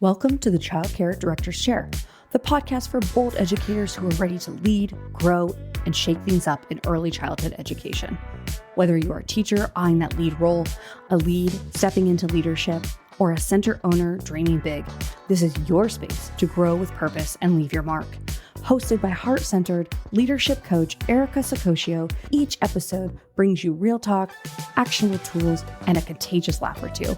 Welcome to the Child Care Director's Chair, the podcast for bold educators who are ready to lead, grow, and shake things up in early childhood education. Whether you are a teacher eyeing that lead role, a lead stepping into leadership, or a center owner dreaming big, this is your space to grow with purpose and leave your mark. Hosted by heart-centered leadership coach Erica Sacoccio, each episode brings you real talk, actionable tools, and a contagious laugh or two,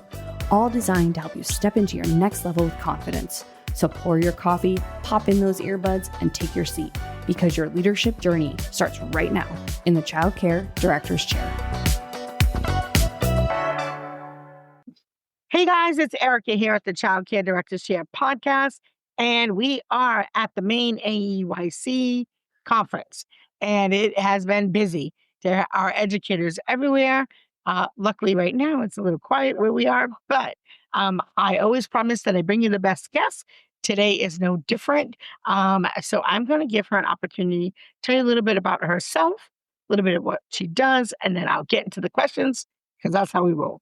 all designed to help you step into your next level with confidence. So pour your coffee, pop in those earbuds, and take your seat, because your leadership journey starts right now in the Child Care Director's Chair. Hey guys, it's Erica here at the Child Care Director's Chair podcast, and we are at the main AEYC conference, and it has been busy. There are educators everywhere. Luckily, right now, it's a little quiet where we are, but I always promise that I bring you the best guests. Today is no different. So I'm going to give her an opportunity to tell you a little bit about herself, a little bit of what she does, and then I'll get into the questions, because that's how we roll.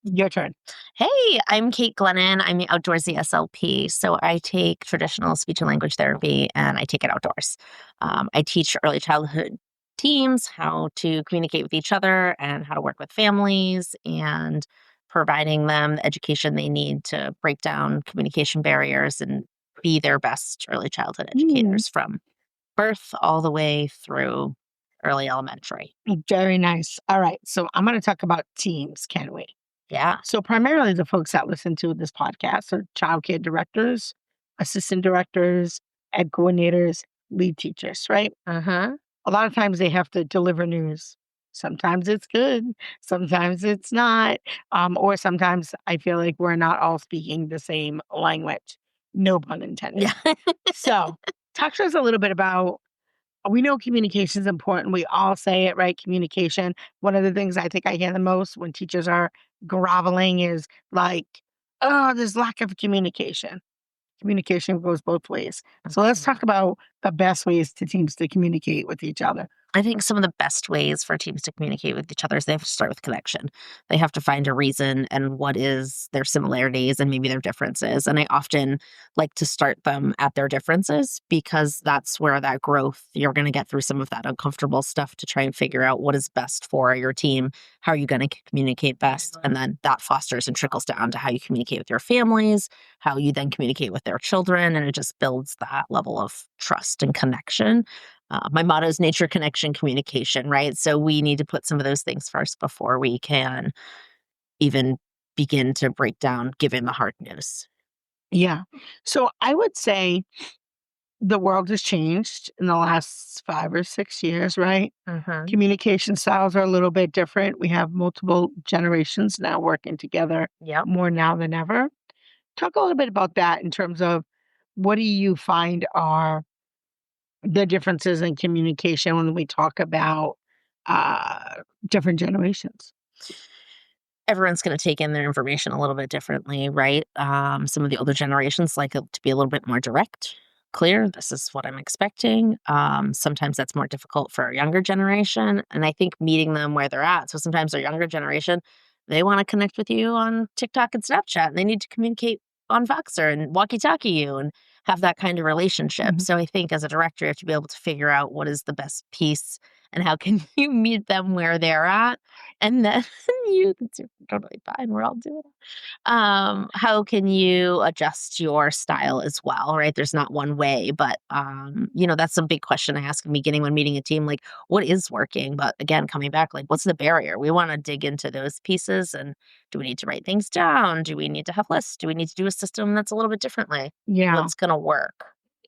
Your turn. Hey, I'm Kate Glennon. I'm the Outdoorsy SLP. So I take traditional speech and language therapy and I take it outdoors. I teach early childhood teams how to communicate with each other and how to work with families, and providing them the education they need to break down communication barriers and be their best early childhood educators from birth all the way through early elementary. Very nice. All right. So I'm going to talk about teams, can we? Yeah. So primarily the folks that listen to this podcast are childcare directors, assistant directors, ed coordinators, lead teachers, right? Uh-huh. A lot of times they have to deliver news. Sometimes it's good, sometimes it's not, or sometimes I feel like we're not all speaking the same language. No pun intended. Yeah. So talk to us a little bit about, we know communication is important. We all say it, right? Communication. One of the things I think I hear the most when teachers are groveling is like, oh, there's lack of communication. Communication goes both ways. So let's talk about the best ways to teams to communicate with each other. I think some of the best ways for teams to communicate with each other is they have to start with connection. They have to find a reason and what is their similarities and maybe their differences. And I often like to start them at their differences, because that's where that growth, you're going to get through some of that uncomfortable stuff to try and figure out what is best for your team. How are you going to communicate best? And then that fosters and trickles down to how you communicate with your families, how you then communicate with their children. And it just builds that level of trust and connection. My motto is nature, connection, communication, right? So we need to put some of those things first before we can even begin to break down giving the hard news. Yeah. So I would say the world has changed in the last 5 or 6 years, right? Mm-hmm. Communication styles are a little bit different. We have multiple generations now working together more now than ever. Talk a little bit about that in terms of, what do you find are the differences in communication when we talk about different generations? Everyone's going to take in their information a little bit differently, right? Some of the older generations like it to be a little bit more direct, clear. This is what I'm expecting. Sometimes that's more difficult for our younger generation. And I think meeting them where they're at. So sometimes our younger generation, they want to connect with you on TikTok and Snapchat, and they need to communicate on Voxer and walkie-talkie you and have that kind of relationship. Mm-hmm. So I think as a director, you have to be able to figure out what is the best piece and how can you meet them where they're at. And then you can see, totally fine, we're all doing it. How can you adjust your style as well, right? There's not one way, but that's a big question I ask in the beginning when meeting a team, like, what is working? But again, coming back, like, what's the barrier? We want to dig into those pieces. And do we need to write things down? Do we need to have lists? Do we need to do a system that's a little bit differently? Yeah. What's going to work?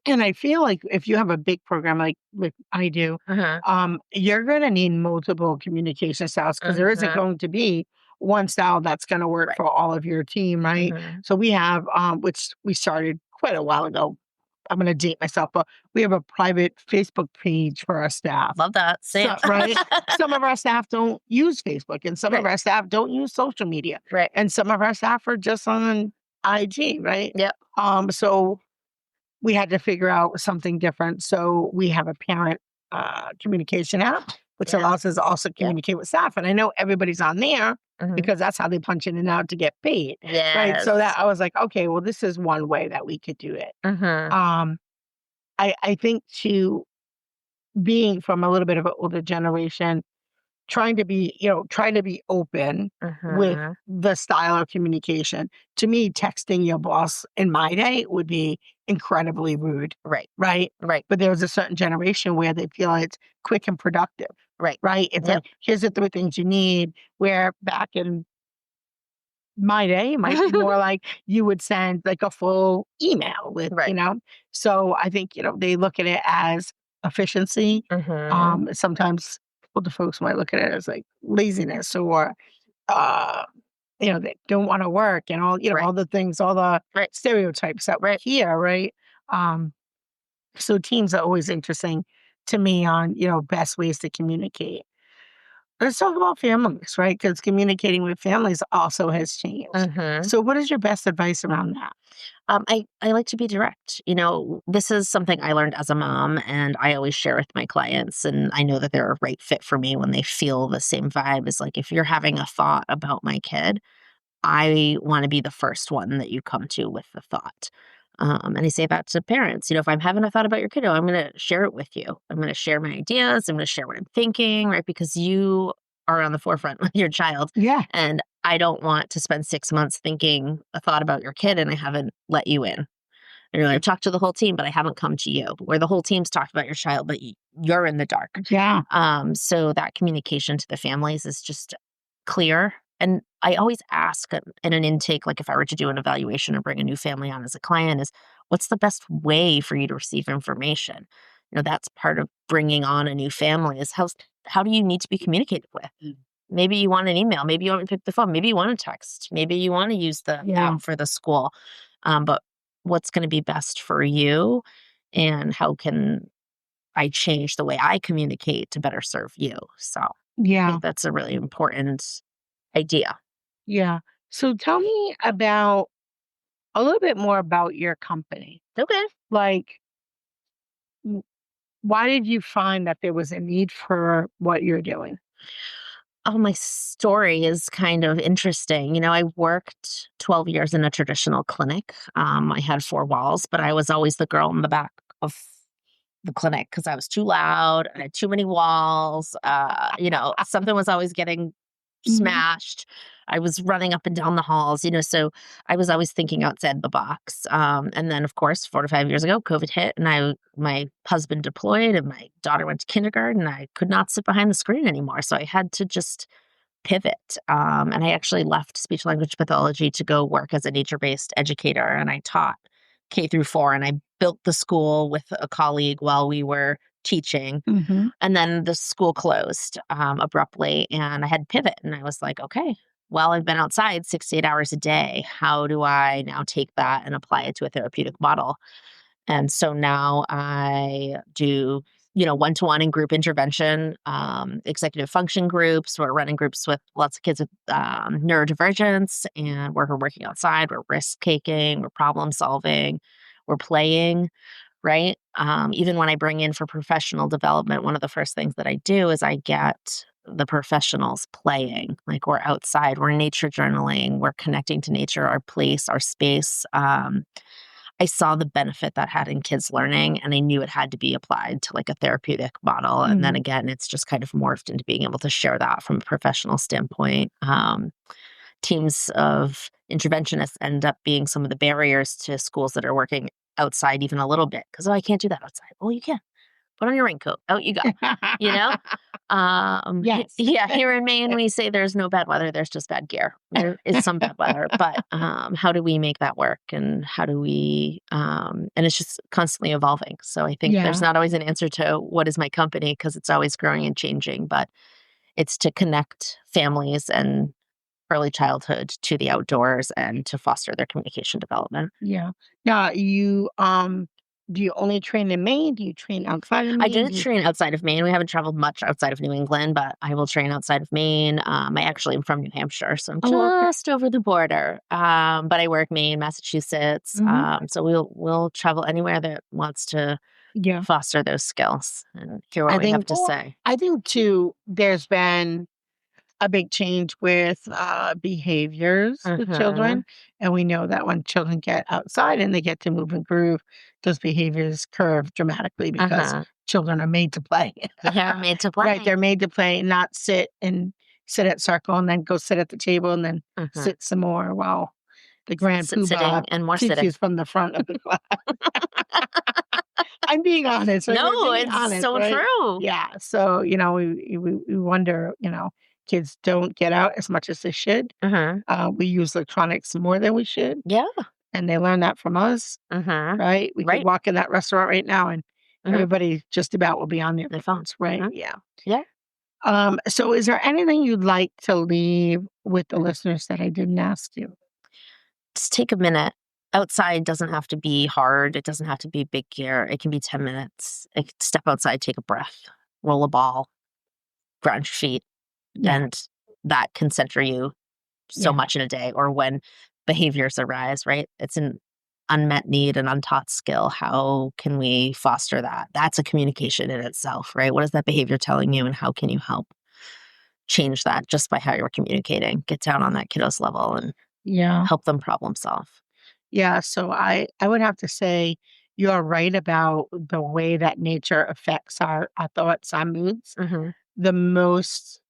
And I feel like if you have a big program like I do, you're going to need multiple communication styles, because there isn't going to be one style that's going to work for all of your team, right? So we have, which we started quite a while ago. I'm going to date myself, but we have a private Facebook page for our staff. Love that. Same. So, right? Some of our staff don't use Facebook, and some of our staff don't use social media. Right. And some of our staff are just on IG, right? Yep. So we had to figure out something different. So we have a parent communication app, which allows us to also communicate with staff. And I know everybody's on there, because that's how they punch in and out to get paid. Right. So that I was like, okay, well, this is one way that we could do it. I think too, being from a little bit of an older generation, trying to be open with the style of communication. To me, texting your boss in my day would be incredibly rude. Right. But there was a certain generation where they feel it's quick and productive. Right. It's like, here's the 3 things you need. Where back in my day, it might be more like you would send like a full email with, So I think, they look at it as efficiency. Sometimes older folks might look at it as like laziness or, they don't want to work and all, all the things, all the stereotypes that we hear, right? So teams are always interesting to me on, best ways to communicate. Let's talk about families, right? Because communicating with families also has changed. So what is your best advice around that? I like to be direct. This is something I learned as a mom, and I always share with my clients. And I know that they're a right fit for me when they feel the same vibe. Is like, if you're having a thought about my kid, I want to be the first one that you come to with the thought. And I say that to parents. If I'm having a thought about your kiddo, I'm going to share it with you. I'm going to share my ideas. I'm going to share what I'm thinking, right? Because you are on the forefront with your child. Yeah. And I don't want to spend 6 months thinking a thought about your kid and I haven't let you in. And I've talked to the whole team, but I haven't come to you. Where the whole team's talked about your child, but you're in the dark. Yeah. So that communication to the families is just clear. And I always ask in an intake, like if I were to do an evaluation or bring a new family on as a client, is what's the best way for you to receive information? That's part of bringing on a new family is how do you need to be communicated with? Maybe you want an email. Maybe you want to pick the phone. Maybe you want to text. Maybe you want to use the app for the school. But what's going to be best for you? And how can I change the way I communicate to better serve you? So I think that's a really important idea. Yeah. So tell me about a little bit more about your company. Okay. Like, why did you find that there was a need for what you're doing? Oh, my story is kind of interesting. I worked 12 years in a traditional clinic. I had 4 walls, but I was always the girl in the back of the clinic because I was too loud. I had too many walls. Something was always getting smashed. I was running up and down the halls, so I was always thinking outside the box. And then, of course, 4 to 5 years ago, COVID hit and my husband deployed and my daughter went to kindergarten and I could not sit behind the screen anymore. So I had to just pivot. And I actually left speech language pathology to go work as a nature-based educator. And I taught K through 4 and I built the school with a colleague while we were teaching. And then the school closed abruptly and I had to pivot. And I was like, okay, well, I've been outside 6 to 8 hours a day. How do I now take that and apply it to a therapeutic model? And so now I do, one-to-one and group intervention, executive function groups. We're running groups with lots of kids with neurodivergence, and we're working outside. We're risk-taking. We're problem solving. We're playing. Right? Even when I bring in for professional development, one of the first things that I do is I get the professionals playing. Like we're outside, we're nature journaling, we're connecting to nature, our place, our space. I saw the benefit that had in kids learning, and I knew it had to be applied to like a therapeutic model. And then again, it's just kind of morphed into being able to share that from a professional standpoint. Teams of interventionists end up being some of the barriers to schools that are working outside even a little bit because, I can't do that outside. Well, you can. Put on your raincoat. Out you go. Yes. Here in Maine, we say there's no bad weather. There's just bad gear. There is some bad weather, but how do we make that work? And how do we, and it's just constantly evolving. So I think there's not always an answer to what is my company because it's always growing and changing, but it's to connect families and early childhood to the outdoors and to foster their communication development. Yeah. Now, do you only train in Maine? Do you train outside of Maine? I do train outside of Maine. We haven't traveled much outside of New England, but I will train outside of Maine. I actually am from New Hampshire, so I'm just over the border. But I work Maine, Massachusetts. So we'll travel anywhere that wants to foster those skills and hear what we have to say. I think too, there's been a big change with behaviors with children. And we know that when children get outside and they get to move and groove, those behaviors curve dramatically because children are made to play. They're made to play. Right. They're made to play, not sit at circle and then go sit at the table and then sit some more while the grand poobah and more sitting teaches from the front of the class. I'm being honest. Right? No, it's honest, so right? true. Yeah. So, we wonder, kids don't get out as much as they should. We use electronics more than we should. Yeah. And they learn that from us. Right. We could walk in that restaurant right now and everybody just about will be on their phones. Right. Yeah. Yeah. So is there anything you'd like to leave with the listeners that I didn't ask you? Just take a minute. Outside doesn't have to be hard. It doesn't have to be big gear. It can be 10 minutes. Step outside, take a breath, roll a ball, ground your feet. And that can center you so much in a day. Or when behaviors arise, right? It's an unmet need, an untaught skill. How can we foster that? That's a communication in itself, right? What is that behavior telling you and how can you help change that just by how you're communicating? Get down on that kiddo's level and help them problem solve. Yeah, so I would have to say you're right about the way that nature affects our thoughts, our moods. The most,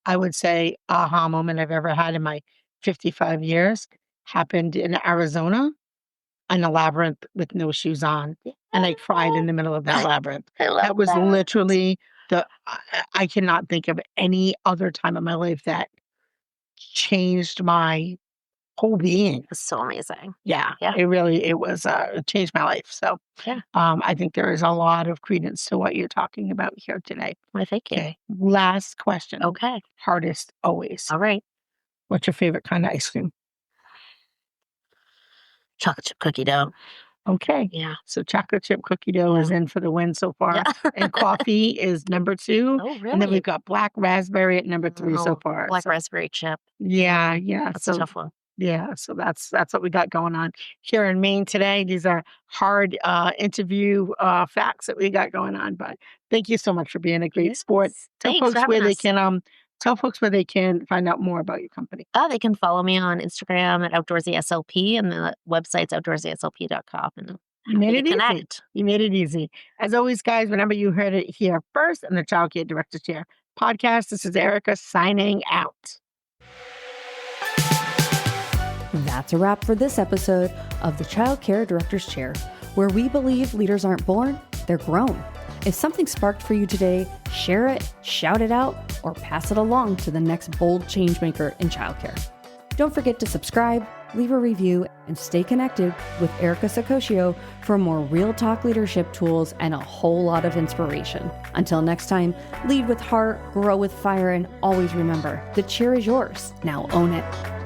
I would say, aha moment I've ever had in my 55 years happened in Arizona in a labyrinth with no shoes on. And I cried in the middle of that labyrinth. That was literally I cannot think of any other time in my life that changed my whole being. It's so amazing. Yeah. It was it changed my life. So I think there is a lot of credence to what you're talking about here today. Well, thank you. Okay. Last question. Okay. Hardest always. All right. What's your favorite kind of ice cream? Chocolate chip cookie dough. Okay. Yeah. So chocolate chip cookie dough is in for the win so far. And coffee is number 2. Oh, really? And then we've got black raspberry at number 3 so far. Black raspberry chip. Yeah. That's a tough one. Yeah, so that's what we got going on here in Maine today. These are hard interview facts that we got going on. But thank you so much for being a great sport. Tell folks where they can find out more about your company. They can follow me on Instagram at OutdoorsySLP, and the website's outdoorsyslp.com. And you made it easy. You made it easy. As always, guys, remember you heard it here first in the Child Care Director Chair podcast. This is Erica signing out. That's a wrap for this episode of the Child Care Director's Chair, where we believe leaders aren't born, they're grown. If something sparked for you today, share it, shout it out, or pass it along to the next bold changemaker in childcare. Don't forget to subscribe, leave a review, and stay connected with Erica Sacosio for more real talk leadership tools and a whole lot of inspiration. Until next time, lead with heart, grow with fire, and always remember, the chair is yours. Now own it.